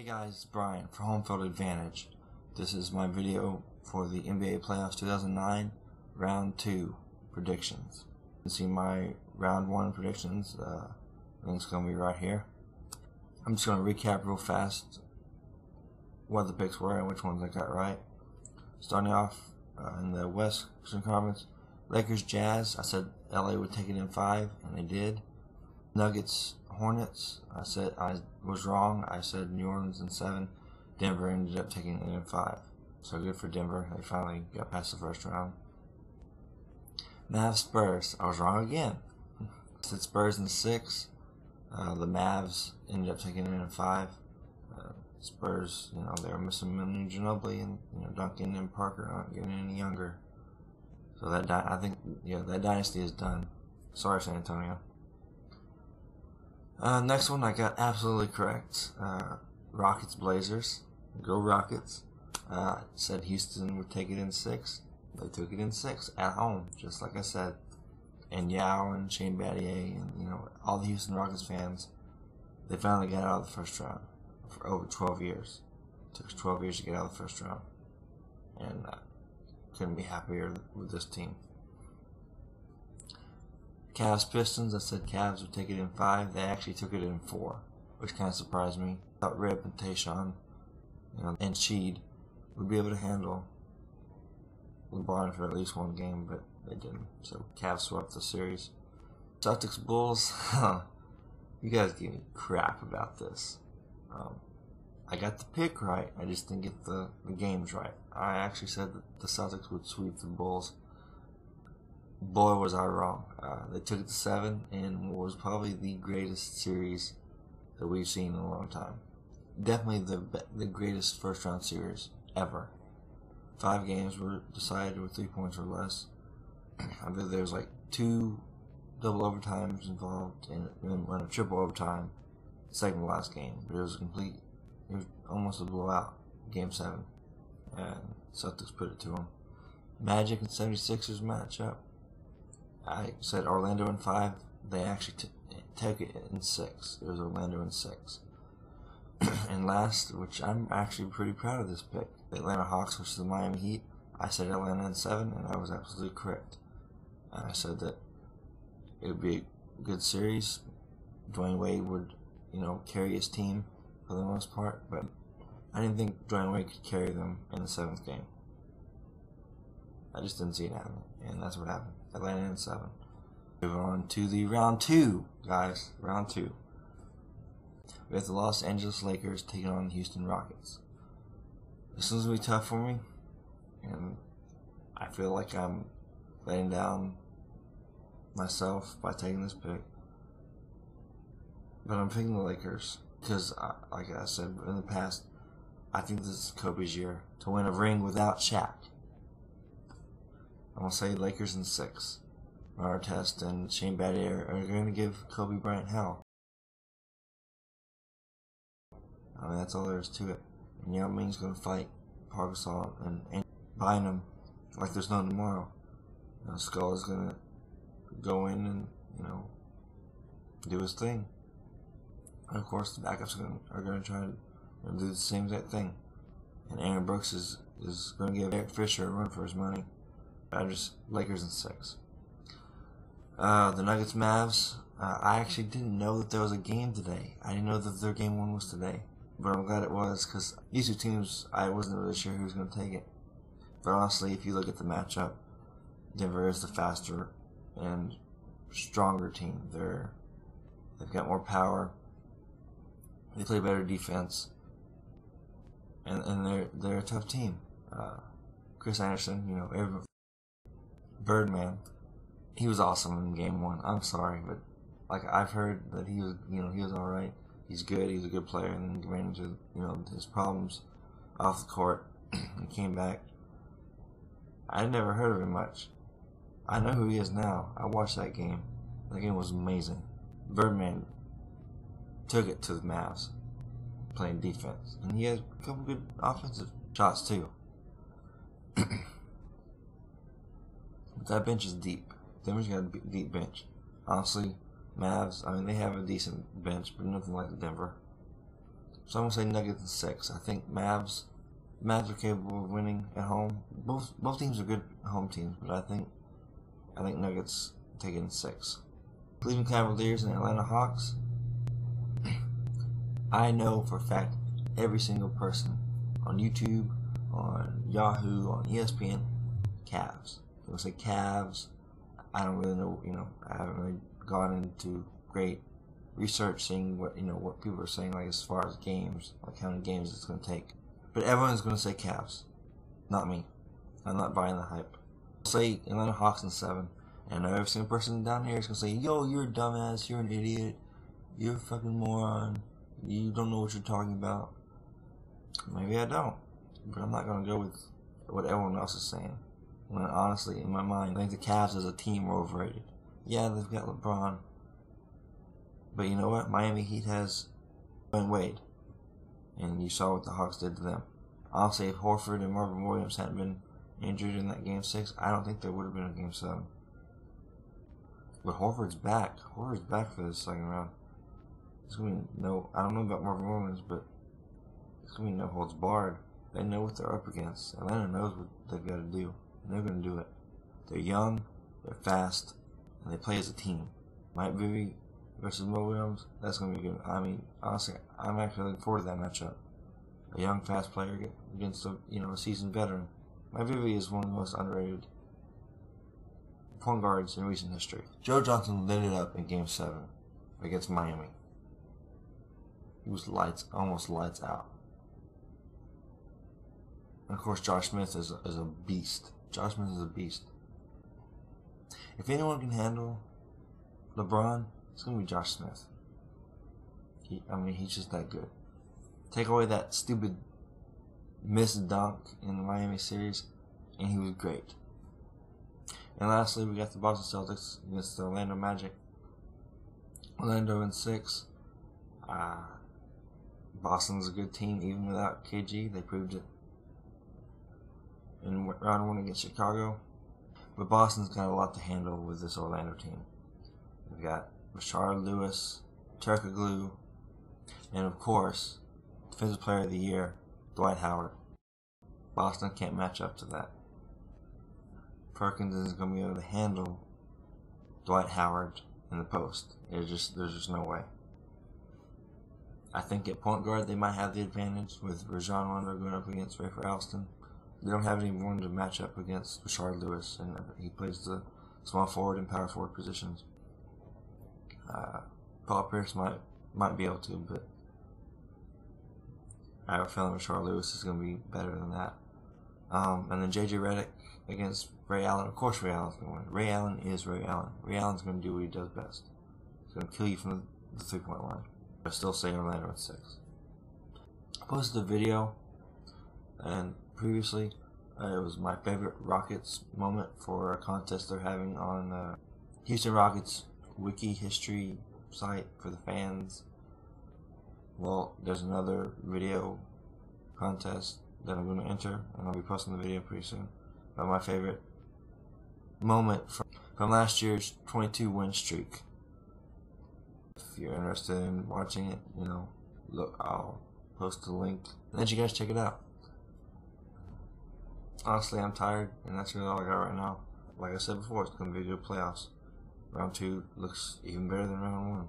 Hey guys, it's Brian for Home Field Advantage. This is my video for the NBA Playoffs 2009 Round 2 predictions. You can see my Round 1 predictions. Link's going to be right here. I'm just going to recap real fast what the picks were and which ones I got right. Starting off in the Western Conference, Lakers Jazz. I said LA would take it in 5, and they did. Nuggets Hornets. I said I was wrong. I said New Orleans in 7. Denver ended up taking it in 5. So good for Denver. They finally got past the first round. Mavs Spurs. I was wrong again. I said Spurs in 6. The Mavs ended up taking it in 5. Spurs, they were missing Manu Ginobili and Duncan and Parker aren't getting any younger. So I think that dynasty is done. Sorry, San Antonio. Next one I got absolutely correct. Rockets Blazers. Go Rockets. Said Houston would take it in 6. They took it in 6 at home, just like I said. And Yao and Shane Battier and all the Houston Rockets fans, they finally got out of the first round for over 12 years. It took us 12 years to get out of the first round, and couldn't be happier with this team. Cavs Pistons. I said Cavs would take it in 5. They actually took it in 4, which kind of surprised me. I thought Rip and Tayshaun, and Sheed would be able to handle LeBron for at least one game, but they didn't. So Cavs swept the series. Celtics Bulls. You guys give me crap about this. I got the pick right. I just didn't get the games right. I actually said that the Celtics would sweep the Bulls. Boy, was I wrong. They took it to 7 in what was probably the greatest series that we've seen in a long time. Definitely the greatest first round series ever. 5 games were decided with 3 points or less. I believe there was like 2 double overtimes involved and a triple overtime second to last game. But it was almost a blowout, game 7. And Celtics put it to them. Magic and 76ers matchup. I said Orlando in 5. They actually took it in 6. It was Orlando in 6. And last, which I'm actually pretty proud of this pick, the Atlanta Hawks versus the Miami Heat. I said Atlanta in 7, and I was absolutely correct. I said that it would be a good series. Dwayne Wade would, carry his team for the most part, but I didn't think Dwayne Wade could carry them in the 7th game. I just didn't see it happening, and that's what happened. Atlanta in 7. Move on to the round 2, guys. Round 2. We have the Los Angeles Lakers taking on the Houston Rockets. This one's going to be tough for me, and I feel like I'm letting down myself by taking this pick. But I'm picking the Lakers because, like I said in the past, I think this is Kobe's year to win a ring without Shaq. I'm going to say Lakers in 6. Artest and Shane Battier are going to give Kobe Bryant hell. I mean, that's all there is to it. And Yao Ming's going to fight Pau Gasol and Bynum like there's no tomorrow. Skull is going to go in and, do his thing. And of course, the backups are going to try to do the same exact thing. And Aaron Brooks is going to give Eric Fisher a run for his money. Lakers in 6. The Nuggets Mavs. I actually didn't know that there was a game today. I didn't know that their game 1 was today. But I'm glad it was, because these 2 teams, I wasn't really sure who was going to take it. But honestly, if you look at the matchup, Denver is the faster and stronger team. They've got more power. They play better defense. And they're a tough team. Chris Anderson, Birdman, he was awesome in game 1. I'm sorry, but I've heard that he was all right. He's good. He's a good player, and then ran into his problems off the court. He came back. I never heard of him much. I know who he is now. I watched that game. That game was amazing. Birdman took it to the Mavs, playing defense, and he had a couple good offensive shots too. But that bench is deep. Denver's got a deep bench. Honestly, Mavs, they have a decent bench, but nothing like the Denver. So I'm gonna say Nuggets in 6. I think Mavs are capable of winning at home. Both teams are good home teams, but I think Nuggets take it in 6. Cleveland Cavaliers and Atlanta Hawks. I know for a fact every single person on YouTube, on Yahoo, on ESPN, Cavs. They'll say Cavs. I don't really know, I haven't really gone into great research seeing what people are saying, like as far as games, like how many games it's going to take. But everyone's going to say Cavs, not me. I'm not buying the hype. I'll say Atlanta Hawks in 7, and I know every single person down here is going to say, yo, you're a dumbass, you're an idiot, you're a fucking moron, you don't know what you're talking about. Maybe I don't, but I'm not going to go with what everyone else is saying. When honestly, in my mind, I think the Cavs as a team are overrated. Yeah, they've got LeBron, but you know what? Miami Heat has Dwayne Wade, and you saw what the Hawks did to them. I'll say if Horford and Marvin Williams hadn't been injured in that Game 6, I don't think there would have been a Game 7. But Horford's back. Horford's back for this second round. It's gonna be I don't know about Marvin Williams, but it's gonna be no holds barred. They know what they're up against. Atlanta knows what they've got to do, and they're gonna do it. They're young, they're fast, and they play as a team. Mike Bibby versus Mo Williams, that's going to be good. I mean, honestly, I'm actually looking forward to that matchup. A young, fast player against a seasoned veteran. Mike Bibby is one of the most underrated point guards in recent history. Joe Johnson lit it up in Game 7 against Miami. He was almost lights out. And of course, Josh Smith is a beast. Josh Smith is a beast. If anyone can handle LeBron, it's going to be Josh Smith. He's just that good. Take away that stupid missed dunk in the Miami series, and he was great. And lastly, we got the Boston Celtics against the Orlando Magic. Orlando in 6. Boston's a good team, even without KG. They proved it in round 1 against Chicago. But Boston's got a lot to handle with this Orlando team. They've got Rashard Lewis, Turkoglu, and of course, Defensive Player of the Year, Dwight Howard. Boston can't match up to that. Perkins isn't going to be able to handle Dwight Howard in the post. There's just no way. I think at point guard they might have the advantage with Rajon Rondo going up against Rafer Alston. They don't have anyone to match up against Rashard Lewis, and he plays the small forward and power forward positions. Paul Pierce might be able to, but I have a feeling Rashard Lewis is going to be better than that. And then JJ Redick against Ray Allen. Of course Ray Allen's going to win. Ray Allen is Ray Allen. Ray Allen's going to do what he does best. He's going to kill you from the 3-point line. I still say Orlando at 6. I posted a video, and previously it was my favorite Rockets moment for a contest they're having on Houston Rockets wiki history site for the fans. Well, there's another video contest that I'm going to enter, and I'll be posting the video pretty soon, about my favorite moment from last year's 22-win streak. If you're interested in watching it, look, I'll post the link and let you guys check it out. Honestly, I'm tired, and that's really all I got right now. Like I said before, it's going to be good playoffs. Round 2 looks even better than round 1.